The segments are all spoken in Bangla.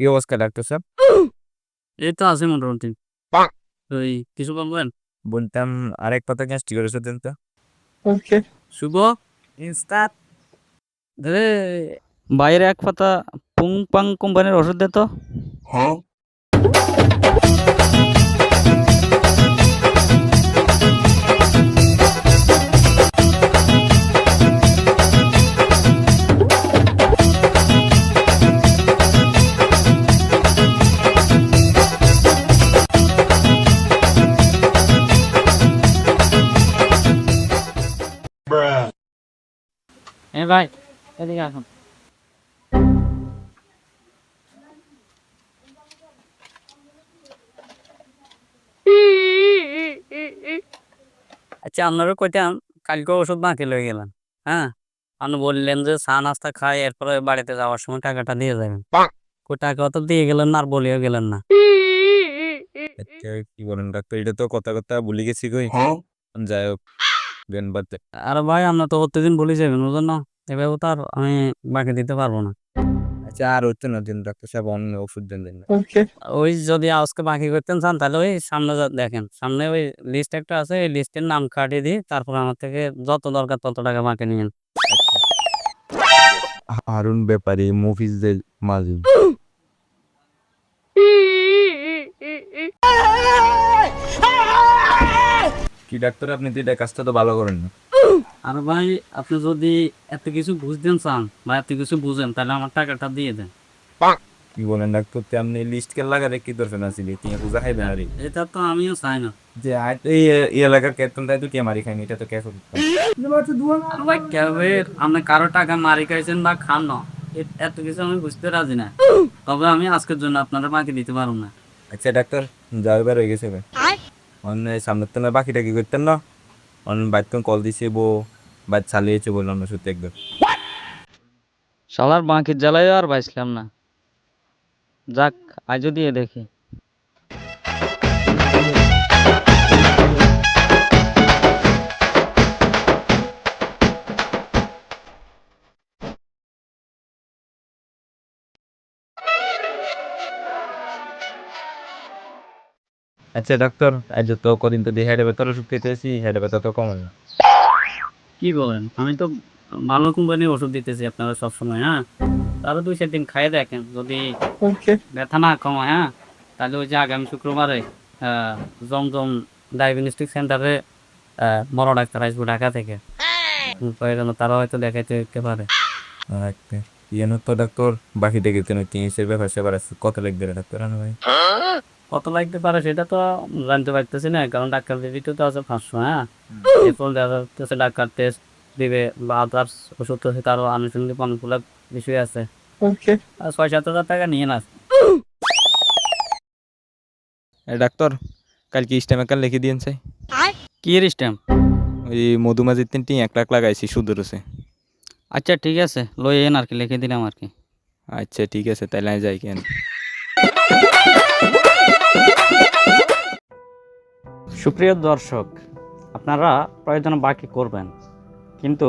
কি অবস্থা ডাক্তার সাহেব? এই তো আছে মোটামুটি। ওই কিছু বলবেন? বলতাম আরেক পাতা গ্যাস্ট্রিকের ওষুধ দেন তো। শুভ ইনস্টার ধরে বাইরে এক পাতা পুং পাং কোম্পানির ওষুধ দে তো। ভাই এদিকে আসুন। আচ্ছা আপনারও কইতাম কালকে ওষুধ বাকি লয়ে গেলেন। হ্যাঁ, আপনি বললেন যে চা নাস্তা খাই এরপরে বাড়িতে যাওয়ার সময় টাকাটা দিয়ে যাবেন। কই টাকা তো দিয়ে গেলেন না আর বলেও গেলেন না। আচ্ছা কি বলেন ডাক্তার, এটা তো কথা কথা ভুলে গেছি কই। যাই হোক, দেন বাদ দেন। আর ভাই আপনার তো প্রত্যেকদিন বলে যাবেন বুঝলেন না, এভাবে তো আর আমি বাকি দিতে পারবো না। আচ্ছা আর হচ্ছে না, দিন ডাক্তার সাহেব অন্য ওষুধ দেন দেন না। ওই যদি আজকে বাকি করতেন চান তাহলে ওই সামনে দেখেন, সামনে ওই লিস্ট একটা আছে, এই লিস্টের নাম কাটিয়ে দিই, তারপর আমার থেকে যত দরকার তত টাকা বাকি নিয়েন। হারুন ব্যাপারী মফিজদের মাঝে। কি ডাক্তার, আপনি তো এটা কাজটা তো ভালো করেন না। আর ভাই আপনি যদি এত কিছু বুঝতেন চান বা এত কিছু বুঝেন তাহলে আমার টাকাটা দিয়ে দেন। কি বলেন ডাক্তার, তে আপনি লিস্ট কে লাগারে কি দরকার আছিল, তিন পূজা খাইবেন আরে। এটা তো আমিও চাই না। যে আজ এই এই এলাকার কেতন তাই তো কে মারি খাইনি, এটা তো কে করবে। আর ভাই কেবে আপনি কারো টাকা মারি খাইছেন বা খান না, এত কিছু আমি বুঝতে রাজি না। তবে আমি আজকের জন্য আপনারা বাকি দিতে পারবো না। আচ্ছা ডাক্তার, যাও এবার হয়ে গেছে ভাই। অন্য সামনের তো বাকিটা কি করতেন না, অন্য বাইক কল দিছে বউ, বাইক চালিয়েছে বললাম না সত্যি একদম। শালার বাকির জ্বালায় আর বাঁচলাম না। যাক, আজও দিয়ে দেখি। আচ্ছা ডাক্তার, আজ তো কদিন তো দিয়ে হেঁটে ব্যথার ওষুধ খেতেছি, হেঁটে ব্যথা তো কমে না। কি বলেন, আমি তো ভালো কোম্পানির ওষুধ দিতেছি আপনারা সবসময়। হ্যাঁ, তারও 2-4 দিন খাইয়ে দেখেন, যদি ব্যথা না কমায় হ্যাঁ, তাহলে ওই যে আগামী শুক্রবারে জমজম ডায়াগনস্টিক সেন্টারে বড় ডাক্তার আসবো ঢাকা থেকে। প্রয়োজন তারা হয়তো দেখাইতে দিতে পারে। আচ্ছা ইয়ে তো ডাক্তার, বাকিটা গেতে নয় তিনশের ব্যাপার সেবার আছে, কত লাগবে রে ডাক্তার আনো ভাই? কত লাগতে পারে সেটা তো জানতে পারতেছি না, কারণ ডাক্তার দিতে তো আছে 500। হ্যাঁ, এরপর দেখা যাচ্ছে ডাক্তার টেস্ট দিবে বা আদার্স ওষুধ তো তারও আনুষঙ্গিক অনেকগুলো বিষয় আছে। আর 6-7 হাজার টাকা নিয়ে না। ডাক্তার, কালকে স্ট্যাম্প কাল লিখে দিয়েছে। কি এর স্ট্যাম্প? ওই মধুমাজির 1 লাখ লাগাইছি সুদের আছে। আচ্ছা ঠিক আছে, লই এন আর কি, লিখে দিলাম আর কি। আচ্ছা ঠিক আছে, তাইলে আমি যাই কেন। সুপ্রিয় দর্শক, আপনারা প্রয়োজনে বাকি করবেন, কিন্তু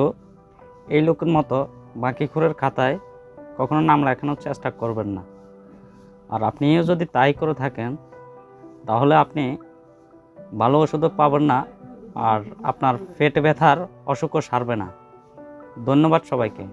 এই লোকের মতো বাকিখোরের খাতায় কখনো নাম লেখানোর চেষ্টা করবেন না। আর আপনিও যদি তাই করে থাকেন তাহলে আপনি ভালো ওষুধও পাবেন না, আর আপনার পেট ব্যথার অসুখও সারবে না। ধন্যবাদ সবাইকে।